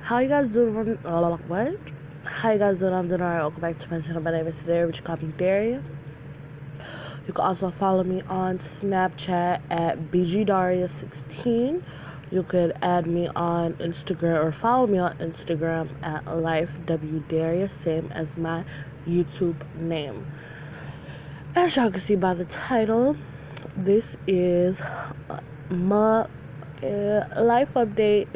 How you guys doing? What? How you guys doing? I'm doing alright. Welcome back to my channel. My name is Daria, which you call me Daria. You can also follow me on Snapchat at BGDaria16. You could add me on Instagram or follow me on Instagram at LifeWDaria, same as my YouTube name. As y'all can see by the title, this is my life update.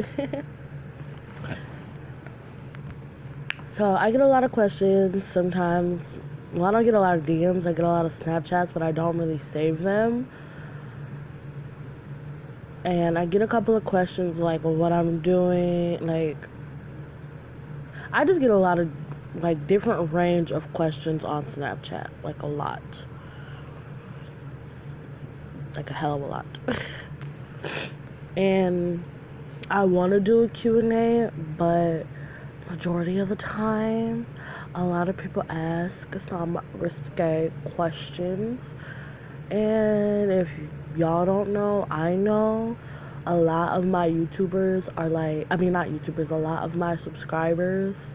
So I get a lot of questions sometimes. Well, I don't get a lot of DMs. I get a lot of Snapchats, but I don't really save them. And I get a couple of questions like what I'm doing. Like, I just get a lot of different range of questions on Snapchat. Like a lot. Like a hell of a lot. And I want to do a Q&A, but majority of the time, a lot of people ask some risque questions. And if y'all don't know, I know a lot of my YouTubers are a lot of my subscribers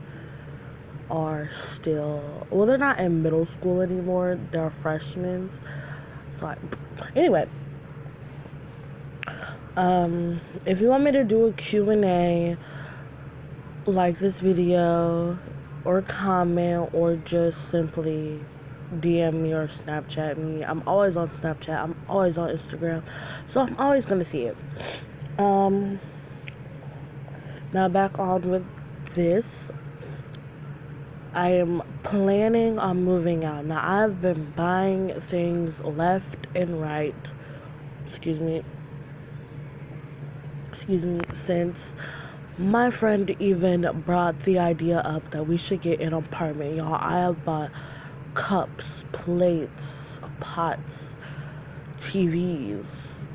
are still, well, they're not in middle school anymore. They're freshmen. So, anyway, if you want me to do a Q&A, like this video, or comment, or just simply DM me or Snapchat me. I'm always on Snapchat. I'm always on Instagram. So I'm always going to see it. Now back on with this. I am planning on moving out. Now I've been buying things left and right. Excuse me, since my friend even brought the idea up that we should get an apartment, y'all. I have bought cups, plates, pots, TVs.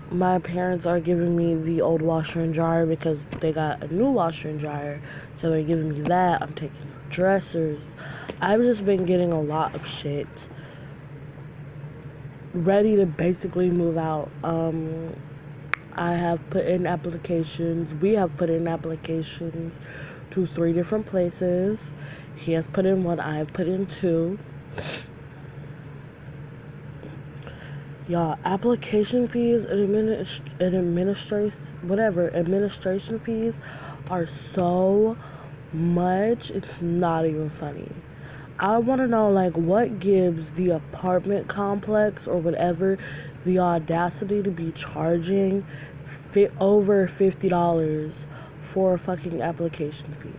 My parents are giving me the old washer and dryer because they got a new washer and dryer. So they're giving me that. I'm taking dressers. I've just been getting a lot of shit ready to basically move out. I have put in applications. We have put in applications to 3 different places. He has put in 1. I have put in 2. Y'all, application fees and administration fees are so much. It's not even funny. I want to know, what gives the apartment complex or whatever the audacity to be charging over $50 for a fucking application fee.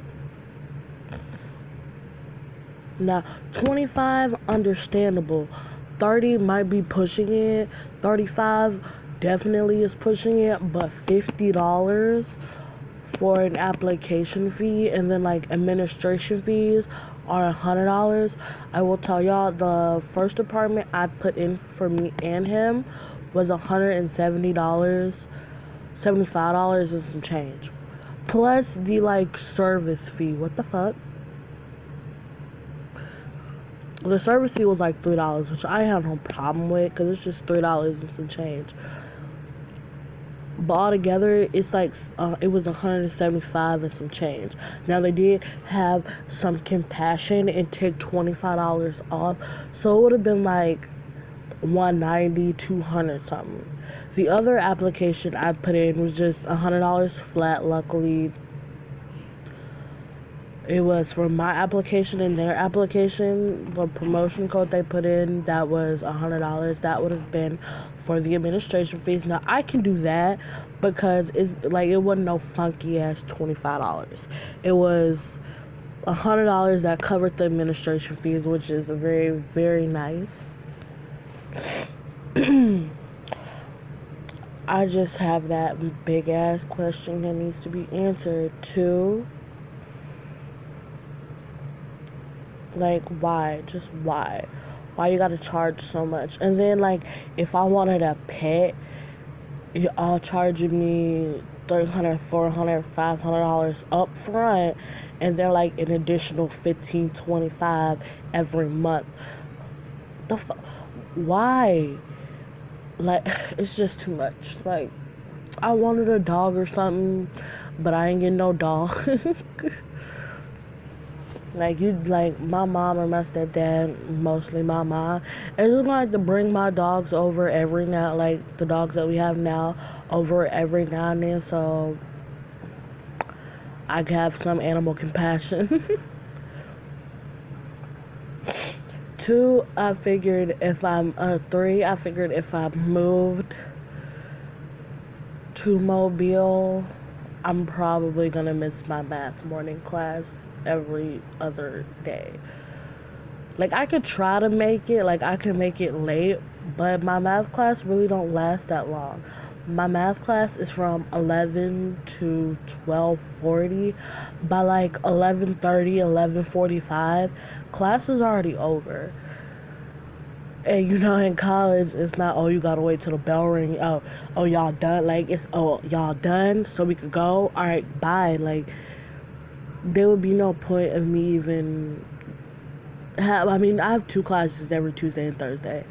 Now, 25, understandable. 30 might be pushing it. 35 definitely is pushing it. But $50 for an application fee, and then administration fees are $100. I will tell y'all, the first apartment I put in for me and him was $170, $75 and some change, plus the service fee. What the fuck? The service fee was $3, which I have no problem with because it's just $3 and some change. But altogether, it's it was $175 and some change. Now, they did have some compassion and take $25 off, so it would have been $190, $200 something. The other application I put in was just $100 flat. Luckily, it was for my application and their application. The promotion code they put in, that was $100. That would have been for the administration fees. Now, I can do that because it's it wasn't no funky ass $25. It was $100 that covered the administration fees, which is very, very nice. I just have that big ass question that needs to be answered too. Why? Just why? Why you gotta charge so much? And then, if I wanted a pet, y'all charging me $300, $400, $500 up front, and they're an additional $15, $25 every month. Why? It's just too much. I wanted a dog or something, but I ain't getting no dog. Like my mom or my stepdad, mostly my mom, is just like to bring my dogs over every now, like the dogs that we have now, over every now and then, so I can have some animal compassion. Two, I figured if I'm, three, I figured if I moved to Mobile, I'm probably gonna miss my math morning class every other day. Like, I could try to make it, like, I can make it late, but my math class really don't last that long. My math class is from 11 to 12:40. By, like, 11:30, 11:45, class is already over. And you know, in college, it's not, oh, you gotta wait till the bell ring. Oh, y'all done? Like, it's, oh, y'all done? So we could go? All right, bye. Like, there would be no point of me even I mean, I have 2 classes every Tuesday and Thursday.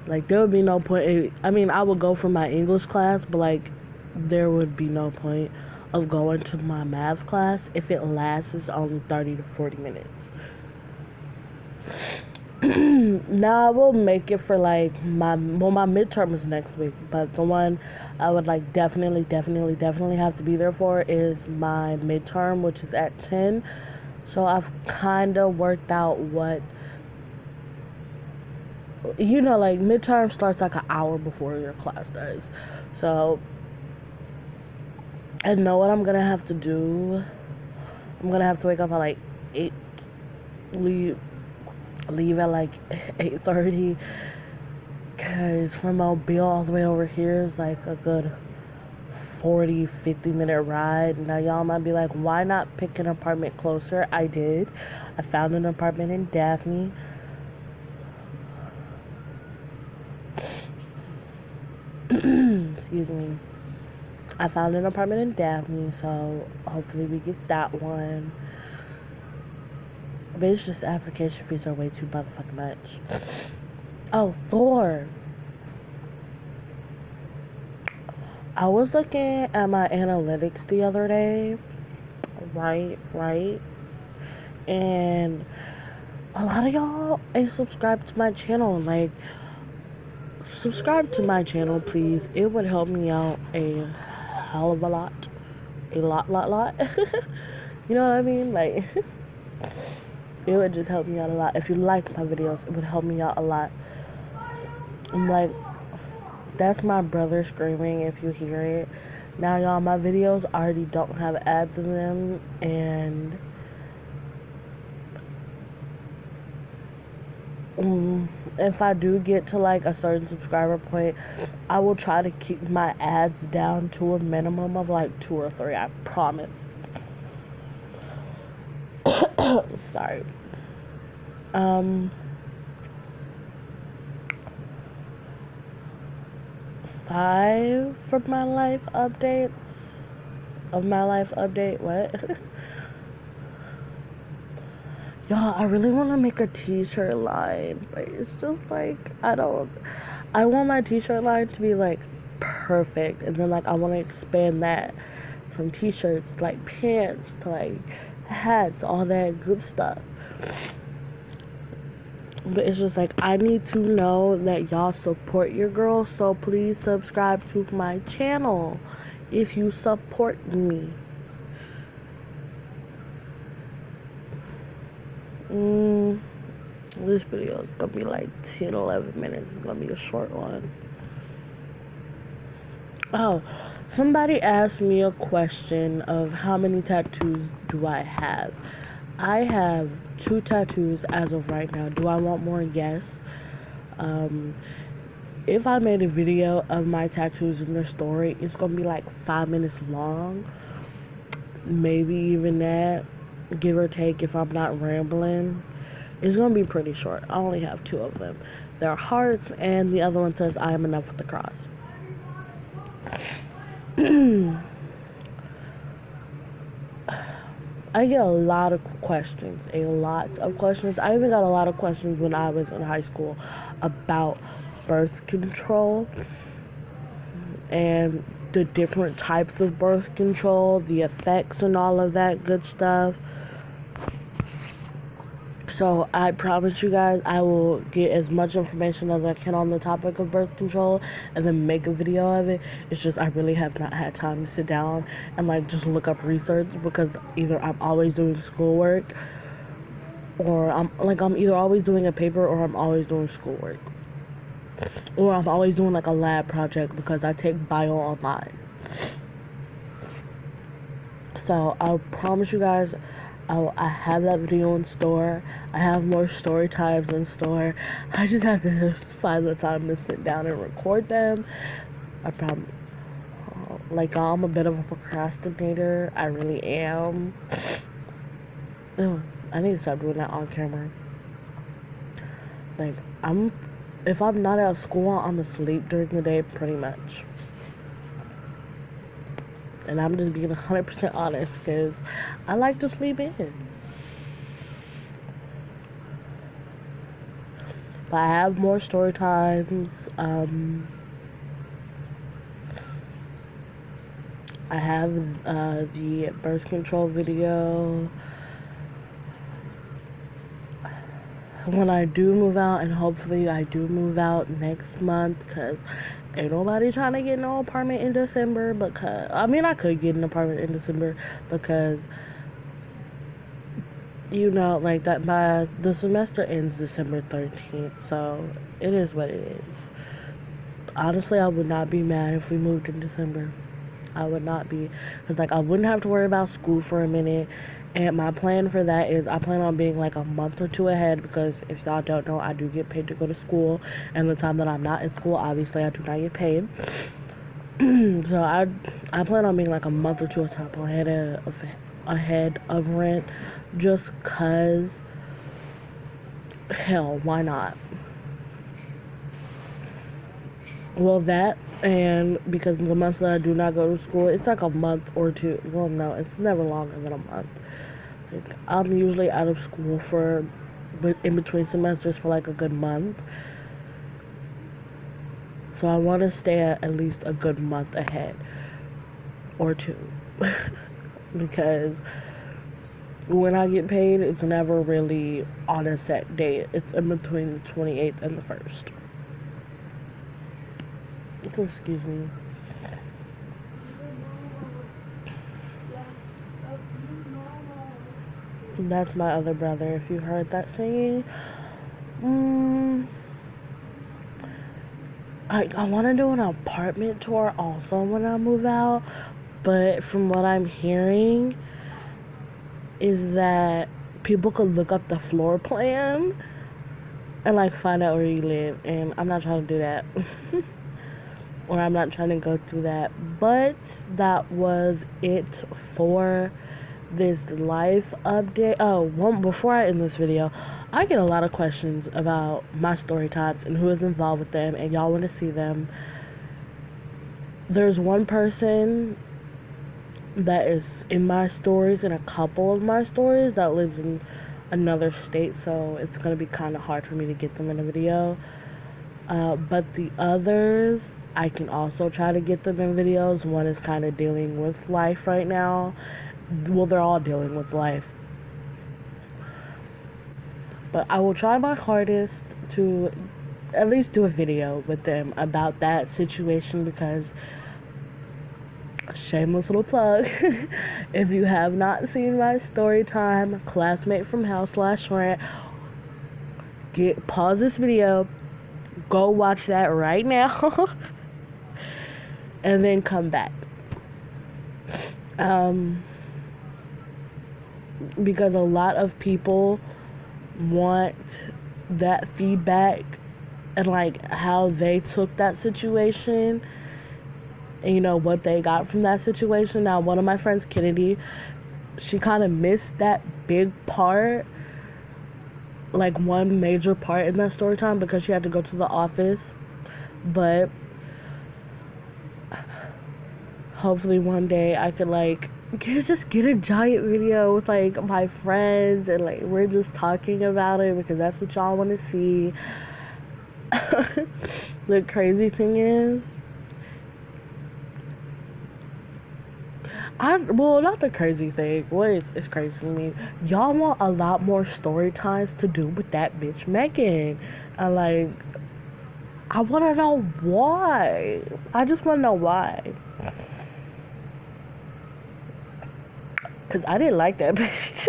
Like, there would be no point. I mean, I would go for my English class, but, like, there would be no point of going to my math class if it lasts only 30 to 40 minutes. Now I will make it for like my midterm is next week, but the one I would like definitely have to be there for is my midterm, which is at 10. So I've kind of worked out what, you know, like midterm starts like an hour before your class does. So I know what I'm gonna have to do. I'm gonna have to wake up at like 8, leave at like 8:30, because from Mobile all the way over here is like a good 40-50 minute ride. Now y'all might be like, why not pick an apartment closer? I did. I found an apartment in Daphne. Excuse me. I found an apartment in Daphne, so hopefully we get that one. But it's just application fees are way too motherfucking much. Oh, 4. I was looking at my analytics the other day. Right. And a lot of y'all ain't subscribed to my channel. Like, subscribe to my channel, please. It would help me out a hell of a lot. A lot. You know what I mean? Like, it would just help me out a lot. If you like my videos, it would help me out a lot. I'm like, that's my brother screaming if you hear it. Now, y'all, my videos already don't have ads in them, and if I do get to like a certain subscriber point, I will try to keep my ads down to a minimum of like 2 or 3. I promise. Sorry. 5 for my life updates. Of my life update, what? Y'all, I really want to make a t-shirt line, but it's just like, I want my t-shirt line to be like perfect, and then like I want to expand that from t-shirts to like pants to like hats, all that good stuff. But it's just like, I need to know that y'all support your girl, so please subscribe to my channel if you support me. This video is gonna be like 10-11 minutes. It's gonna be a short one. Oh, somebody asked me a question of how many tattoos do I have. I have 2 tattoos as of right now. Do I want more? Yes. If I made a video of my tattoos in the story, it's gonna be like 5 minutes long. Maybe even that, give or take, if I'm not rambling. It's gonna be pretty short. I only have 2 of them. They're hearts, and the other one says, I am enough with the cross. I get a lot of questions. I even got a lot of questions when I was in high school about birth control. And the different types of birth control, the effects and all of that good stuff. So I promise you guys I will get as much information as I can on the topic of birth control and then make a video of it. It's just I really have not had time to sit down and like just look up research, because either I'm always doing schoolwork, or I'm either always doing a paper or I'm always doing schoolwork, or I'm always doing like a lab project because I take bio online. So I promise you guys I have that video in store. I have more story times in store. I just have to find the time to sit down and record them. I probably, I'm a bit of a procrastinator. I really am. I need to stop doing that on camera. If I'm not at school, I'm asleep during the day pretty much. And I'm just being 100% honest because I like to sleep in. But I have more story times. I have the birth control video. When I do move out, and hopefully I do move out next month, because ain't nobody trying to get no apartment in December, because I could get an apartment in December because the semester ends December 13th, so it is what it is. Honestly, I would not be mad if we moved in December. I would not be, because I wouldn't have to worry about school for a minute. And my plan for that is I plan on being like a month or two ahead, because if y'all don't know, I do get paid to go to school, and the time that I'm not in school, obviously I do not get paid. So I plan on being like a month or two ahead of rent, just cause hell, why not? Well, that, and because the months that I do not go to school, it's like a month or two. Well, no, it's never longer than a month. I'm usually out of school in between semesters for like a good month. So I want to stay at least a good month ahead or two. Because when I get paid, it's never really on a set date. It's in between the 28th and the 1st. Excuse me. That's my other brother, if you heard that singing. I want to do an apartment tour also when I move out, but from what I'm hearing is that people could look up the floor plan and find out where you live, and I'm not trying to do that. Or I'm not trying to go through that. But that was it for this life update. Before I end this video, I get a lot of questions about my story times and who is involved with them, and y'all want to see them. There's one person that is in my stories and a couple of my stories that lives in another state, so it's going to be kind of hard for me to get them in a video. But the others, I can also try to get them in videos. One is kind of dealing with life right now. Well, they're all dealing with life. But I will try my hardest to at least do a video with them about that situation, because shameless little plug. If you have not seen my story time, classmate from hell/rent, pause this video, go watch that right now, and then come back. Because a lot of people want that feedback and how they took that situation and what they got from that situation. Now, one of my friends, Kennedy, she kind of missed that big part, one major part in that story time, because she had to go to the office. But hopefully one day I could just get a giant video with my friends, and we're just talking about it, because that's what y'all want to see. The crazy thing is, Well, not the crazy thing. What is crazy to me? Y'all want a lot more story times to do with that bitch Megan. And like, I want to know why. I just want to know why. Because I didn't like that bitch.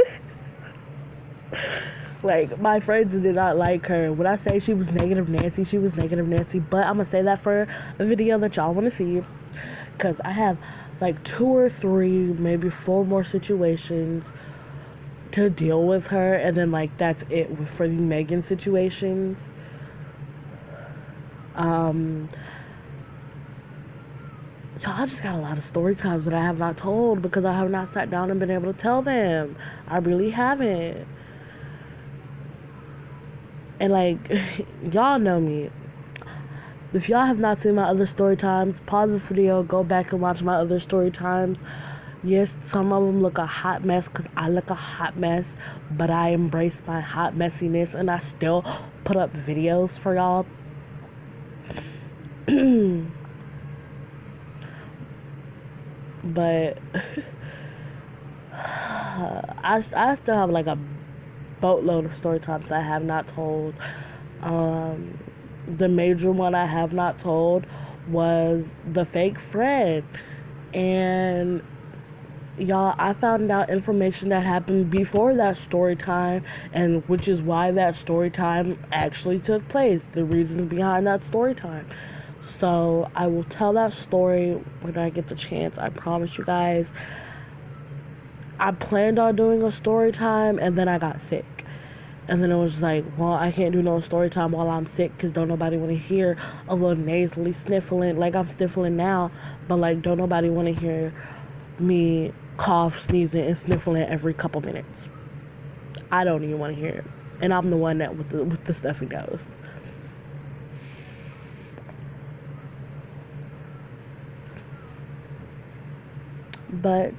Like, my friends did not like her. When I say she was negative Nancy, she was negative Nancy. But I'm going to say that for a video that y'all want to see. Because I have like 2 or 3, maybe 4 more situations to deal with her. And then, like, that's it for the Megan situations. Y'all, I just got a lot of story times that I have not told because I have not sat down and been able to tell them. I really haven't. And like, y'all know me. If y'all have not seen my other story times, pause this video, go back and watch my other story times. Yes, some of them look a hot mess because I look a hot mess, but I embrace my hot messiness and I still put up videos for y'all. But I still have like a boatload of story times I have not told. The major one I have not told was the fake friend. And y'all, I found out information that happened before that story time, and which is why that story time actually took place, the reasons behind that story time. So I will tell that story when I get the chance. I promise you guys. I planned on doing a story time, and then I got sick. And then it was like, well, I can't do no story time while I'm sick because don't nobody want to hear a little nasally sniffling. Like, I'm sniffling now, but like, don't nobody want to hear me cough, sneezing, and sniffling every couple minutes. I don't even want to hear it. And I'm the one that with the stuffy nose. But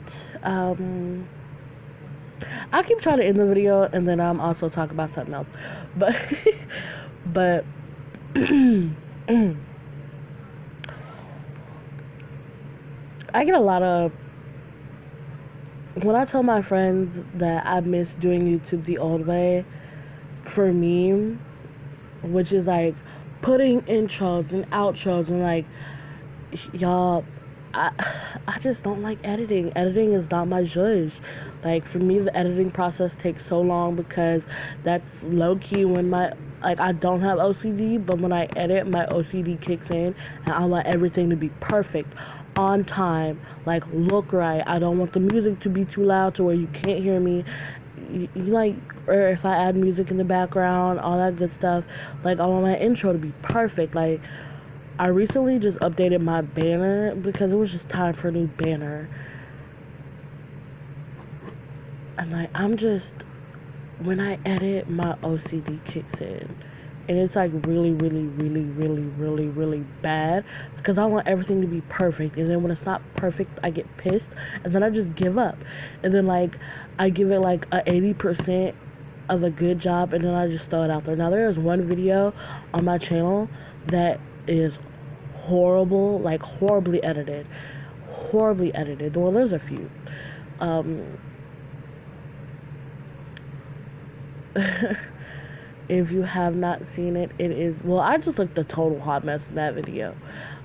I keep trying to end the video and then I'm also talk about something else. But I get a lot of, when I tell my friends that I miss doing YouTube the old way, for me, which is like putting intros and outros and like, y'all, I just don't like editing. Editing is not my zhuzh. Like, for me, the editing process takes so long because that's low-key when I don't have OCD, but when I edit, my OCD kicks in, and I want everything to be perfect, on time, like, look right. I don't want the music to be too loud to where you can't hear me. Like, or if I add music in the background, all that good stuff, like, I want my intro to be perfect. Like, I recently just updated my banner because it was just time for a new banner. And like, when I edit, my OCD kicks in. And it's like really, really, really, really, really, really bad because I want everything to be perfect. And then when it's not perfect, I get pissed. And then I just give up. And then like, I give it like a 80% of a good job and then I just throw it out there. Now, there is one video on my channel that is horrible, like horribly edited. Well, there's a few. If you have not seen it, it is, well, I just looked a total hot mess in that video.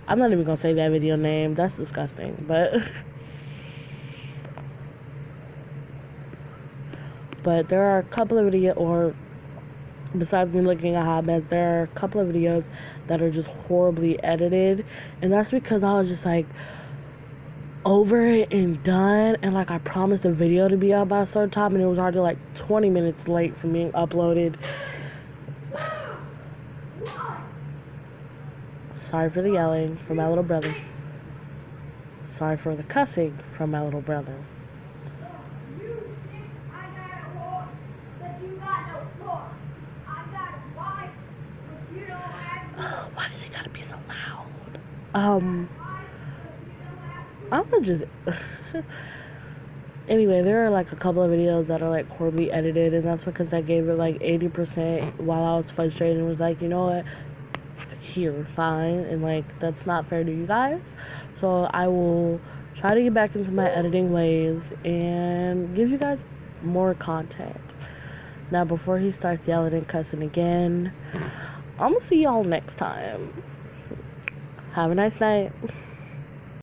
I'm not even gonna say that video name, that's disgusting, but there are a couple of videos, or besides me looking a hot mess, there are a couple of videos that are just horribly edited, and that's because I was just like over it and done, and like I promised the video to be out by a certain time, and it was already like 20 minutes late from being uploaded. Sorry for the yelling from my little brother. Sorry for the cussing from my little brother. Why does it gotta be so loud? I'm gonna just anyway, there are like a couple of videos that are like horribly edited, and that's because I gave it like 80% while I was frustrated and was like, you know what, here, fine, and like that's not fair to you guys, so I will try to get back into my editing ways and give you guys more content. Now, before he starts yelling and cussing again, I'm gonna see y'all next time. Have a nice night.